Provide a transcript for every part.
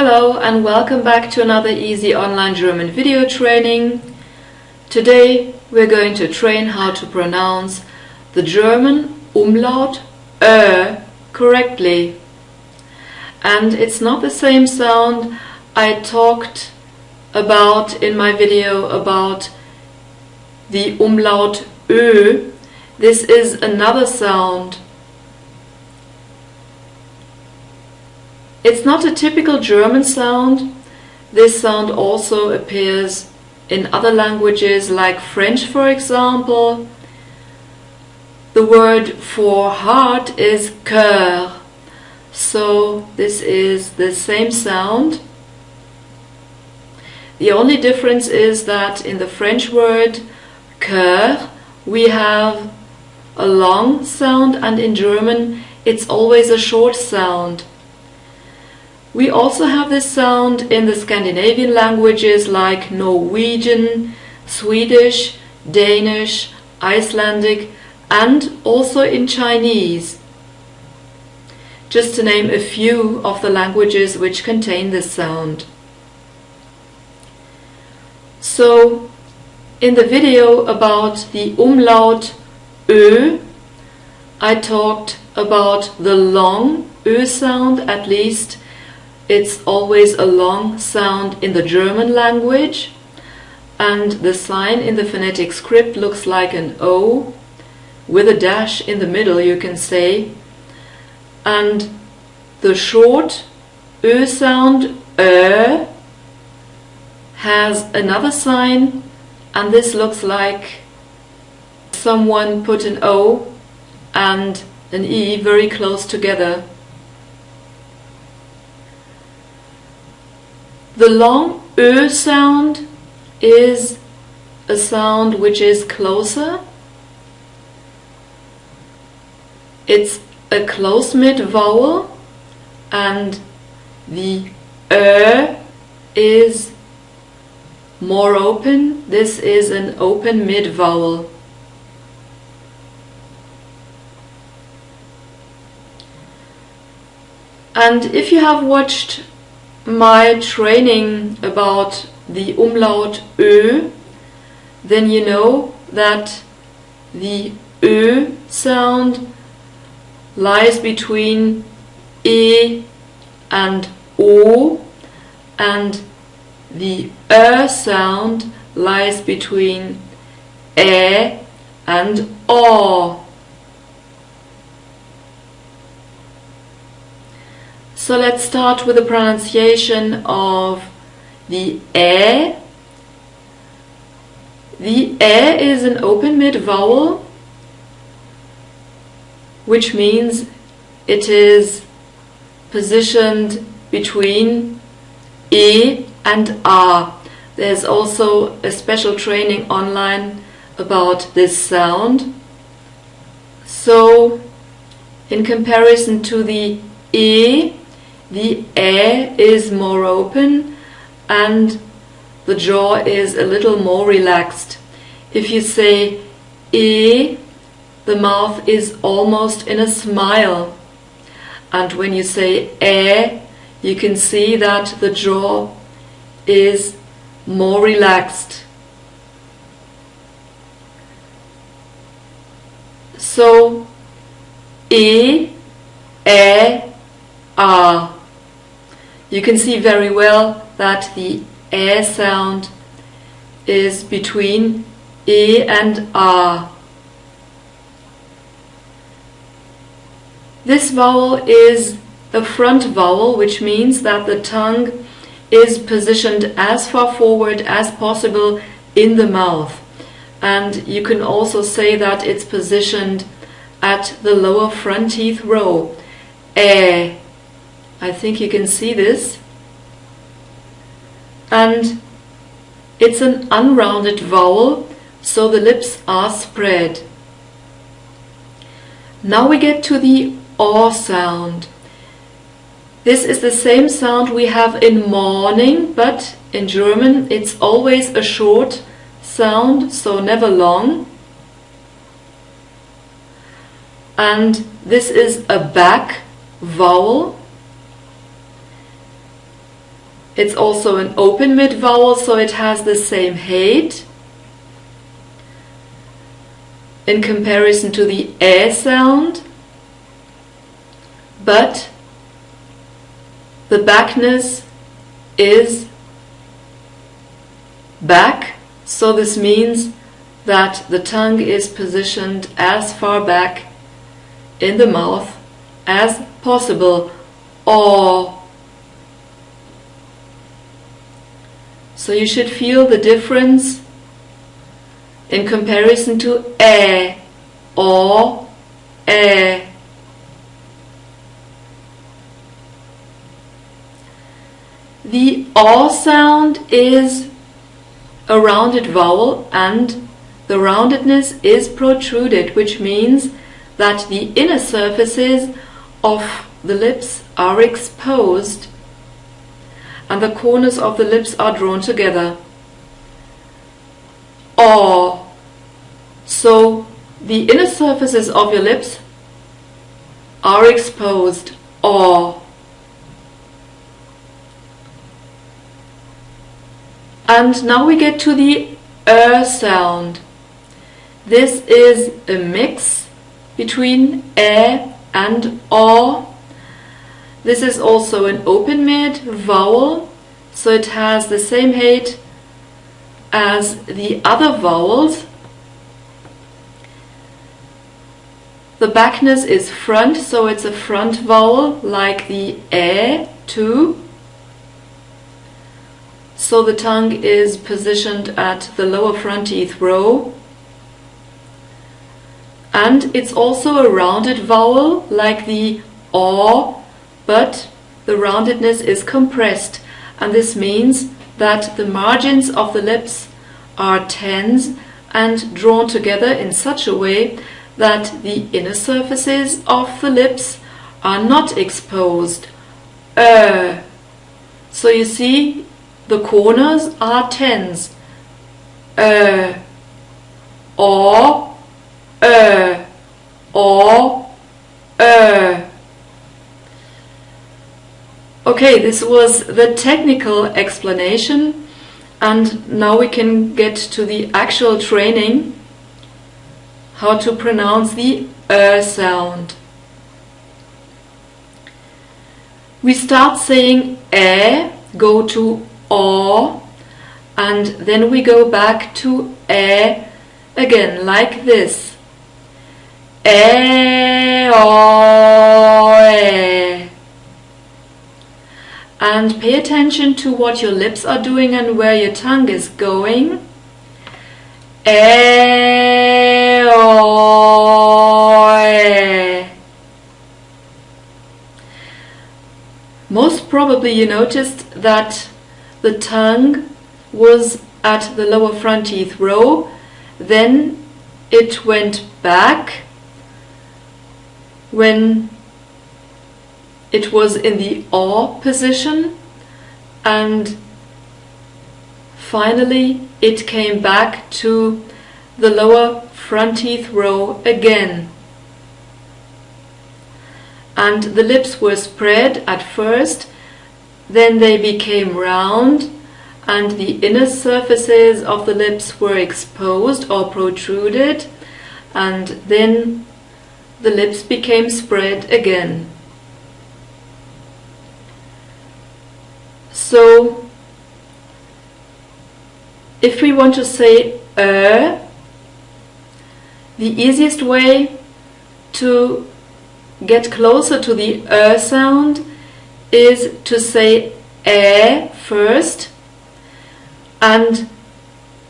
Hello and welcome back to another easy online German video training. Today we're going to train how to pronounce the German umlaut correctly. And it's not the same sound I talked about in my video about the umlaut Ö. This is another sound. It's not a typical German sound. This sound also appears in other languages like French, for example. The word for heart is cœur. So this is the same sound. The only difference is that in the French word cœur we have a long sound, and in German it's always a short sound. We also have this sound in the Scandinavian languages like Norwegian, Swedish, Danish, Icelandic, and also in Chinese, just to name a few of the languages which contain this sound. So, in the video about the umlaut Ö, I talked about the long Ö sound. At least it's always a long sound in the German language, and the sign in the phonetic script looks like an O with a dash in the middle, you can say. And the short Ö sound, has another sign, and this looks like someone put an O and an E very close together. The long Ö sound is a sound which is closer. It's a close mid vowel, and the is more open. This is an open mid vowel. And if you have watched my training about the umlaut Ö, then you know that the Ö sound lies between E and O, and the sound lies between Ä and O. So let's start with the pronunciation of the Ä. The Ä is an open mid vowel, which means it is positioned between E and A. There's also a special training online about this sound. So, in comparison to the E, the Ä is more open and the jaw is a little more relaxed. If you say E, the mouth is almost in a smile. And when you say Ä, you can see that the jaw is more relaxed. So, E, Ä, A. You can see very well that the Ä sound is between E and A. This vowel is a front vowel, which means that the tongue is positioned as far forward as possible in the mouth. And you can also say that it's positioned at the lower front teeth row. Ä. I think you can see this. And it's an unrounded vowel, so the lips are spread. Now we get to the O sound. This is the same sound we have in morning, but in German it's always a short sound, so never long. And this is a back vowel. It's also an open mid vowel, so it has the same height in comparison to the ä sound, but the backness is back, so this means that the tongue is positioned as far back in the mouth as possible. Or. So you should feel the difference in comparison to ä, or, ä. The o sound is a rounded vowel, and the roundedness is protruded, which means that the inner surfaces of the lips are exposed and the corners of the lips are drawn together. O. So the inner surfaces of your lips are exposed. O. And now we get to the sound. This is a mix between ä and o. This is also an open mid vowel, so it has the same height as the other vowels. The backness is front, so it's a front vowel like the ä too. So the tongue is positioned at the lower front teeth row. And it's also a rounded vowel like the o, but the roundedness is compressed, and this means that the margins of the lips are tense and drawn together in such a way that the inner surfaces of the lips are not exposed. So you see, the corners are tense. Or, Okay, this was the technical explanation, and now we can get to the actual training, how to pronounce the sound. We start saying ä, go to o, and then we go back to ä again, like this. Ä, o, ä. And pay attention to what your lips are doing and where your tongue is going. Ä, o, ä. Most probably you noticed that the tongue was at the lower front teeth row, then it went back when it was in the o position, and finally it came back to the lower front teeth row again. And the lips were spread at first, then they became round, and the inner surfaces of the lips were exposed or protruded, and then the lips became spread again. So, if we want to say the easiest way to get closer to the sound is to say ä first, and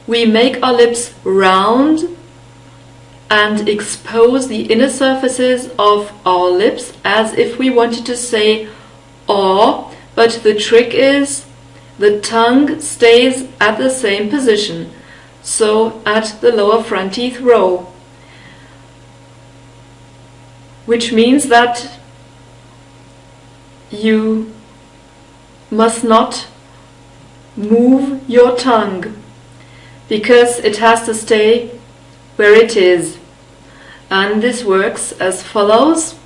we make our lips round and expose the inner surfaces of our lips as if we wanted to say o. But the trick is the tongue stays at the same position, so at the lower front teeth row, which means that you must not move your tongue because it has to stay where it is. And this works as follows.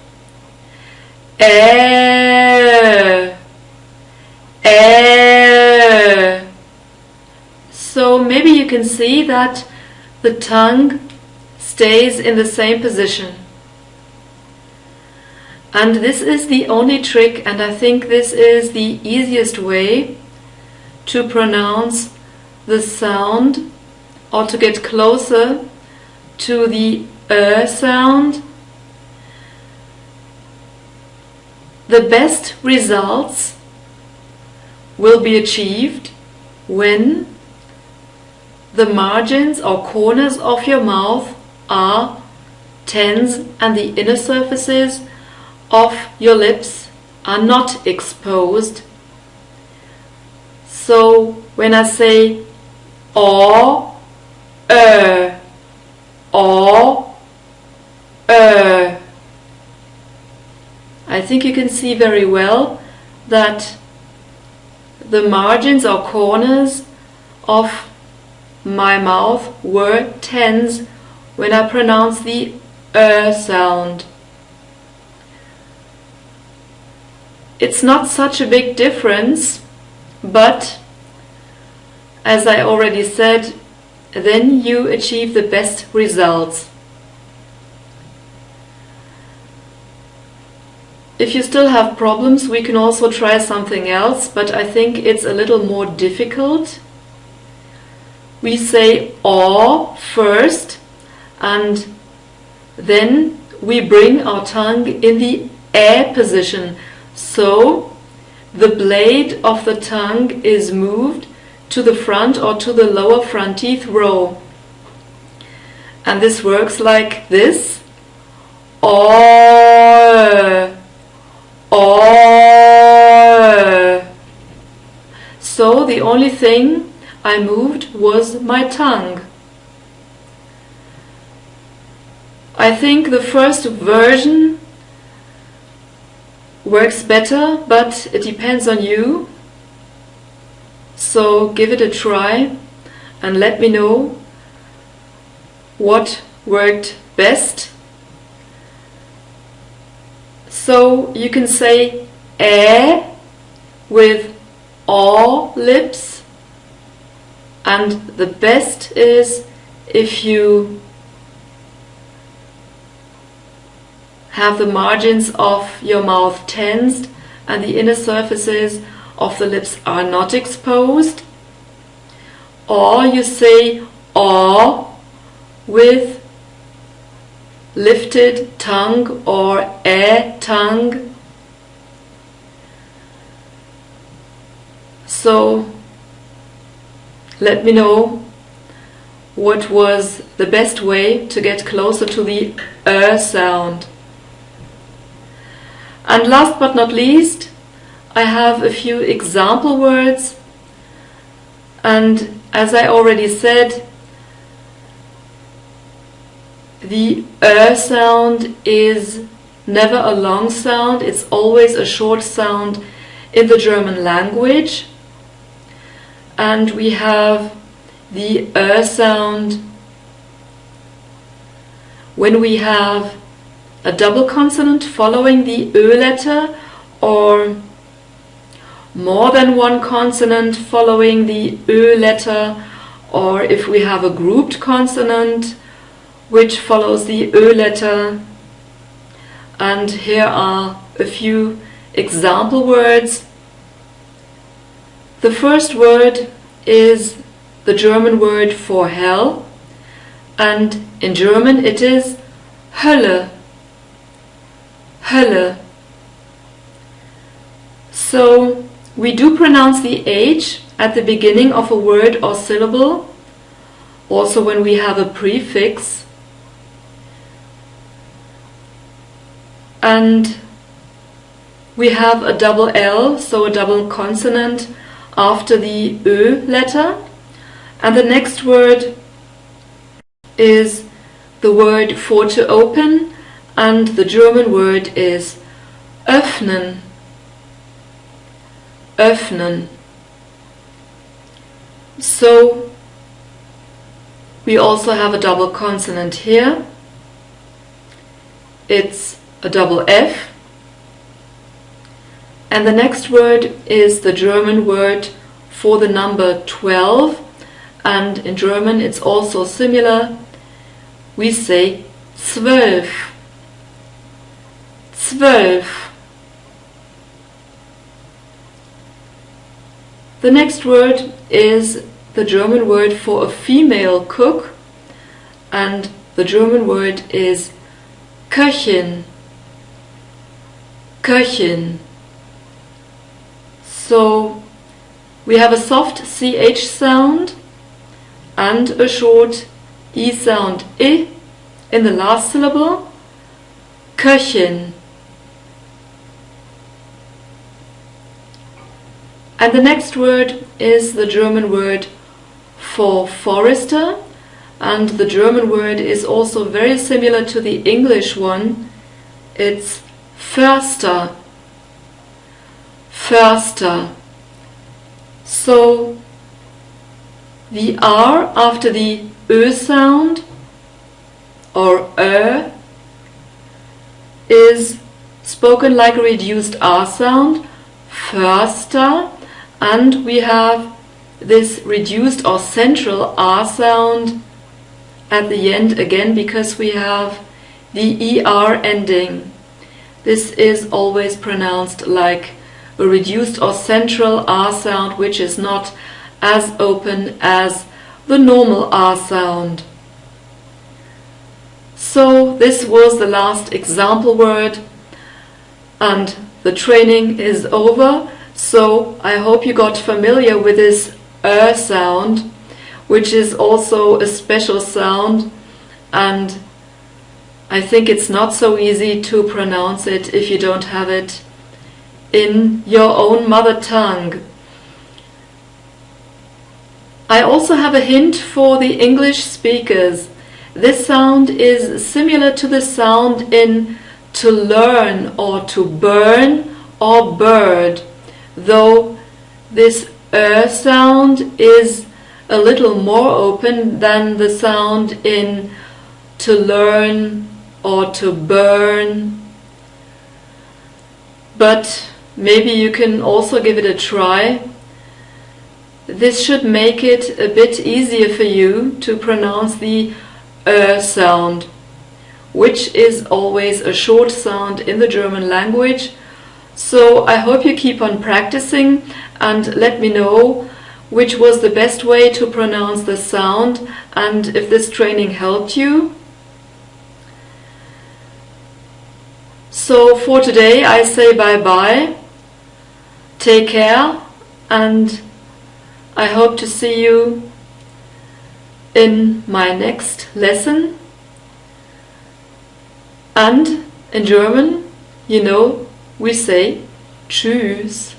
Ä, ä, So maybe you can see that the tongue stays in the same position. And this is the only trick, and I think this is the easiest way to pronounce the sound, or to get closer to the sound. The best results will be achieved when the margins or corners of your mouth are tense and the inner surfaces of your lips are not exposed. So when I say or, I think you can see very well that the margins or corners of my mouth were tense when I pronounced the sound. It's not such a big difference, but as I already said, then you achieve the best results. If you still have problems, we can also try something else, but I think it's a little more difficult. We say "or" first, and then we bring our tongue in the "ä" position. So the blade of the tongue is moved to the front or to the lower front teeth row. And this works like this. Or. So the only thing I moved was my tongue. I think the first version works better, but it depends on you. So give it a try and let me know what worked best. So you can say "ä" with all lips, and the best is if you have the margins of your mouth tensed and the inner surfaces of the lips are not exposed. Or you say "or" with lifted tongue or "ä" tongue. So let me know what was the best way to get closer to the sound. And last but not least, I have a few example words, and as I already said, the sound is never a long sound, it's always a short sound in the German language. And we have the sound when we have a double consonant following the letter, or more than one consonant following the letter, or if we have a grouped consonant which follows the letter. And here are a few example words. The first word is the German word for hell, and in German it is Hölle. Hölle. So we do pronounce the H at the beginning of a word or syllable, also when we have a prefix. And we have a double L, so a double consonant after the letter. And the next word is the word for to open, and the German word is öffnen. Öffnen. So we also have a double consonant here. It's a double F. And the next word is the German word for the number 12, and in German it's also similar. We say 12. 12. The next word is the German word for a female cook, and the German word is Köchin. Köchin. So we have a soft CH sound and a short E sound I in the last syllable. Köchin. And the next word is the German word for forester, and the German word is also very similar to the English one. It's forster. Forster. So the R after the Ö sound or is spoken like a reduced R sound, forster, and we have this reduced or central R sound at the end again because we have the ER ending. This is always pronounced like a reduced or central R sound, which is not as open as the normal R sound. So this was the last example word, and the training is over. So I hope you got familiar with this sound, which is also a special sound, and I think it's not so easy to pronounce it if you don't have it in your own mother tongue. I also have a hint for the English speakers. This sound is similar to the sound in to learn or to burn or bird, though this sound is a little more open than the sound in to learn or to burn. But maybe you can also give it a try. This should make it a bit easier for you to pronounce the sound, which is always a short sound in the German language. So I hope you keep on practicing and let me know which was the best way to pronounce the sound and if this training helped you. So for today I say bye-bye, take care, and I hope to see you in my next lesson. And in German, you know, we say Tschüss.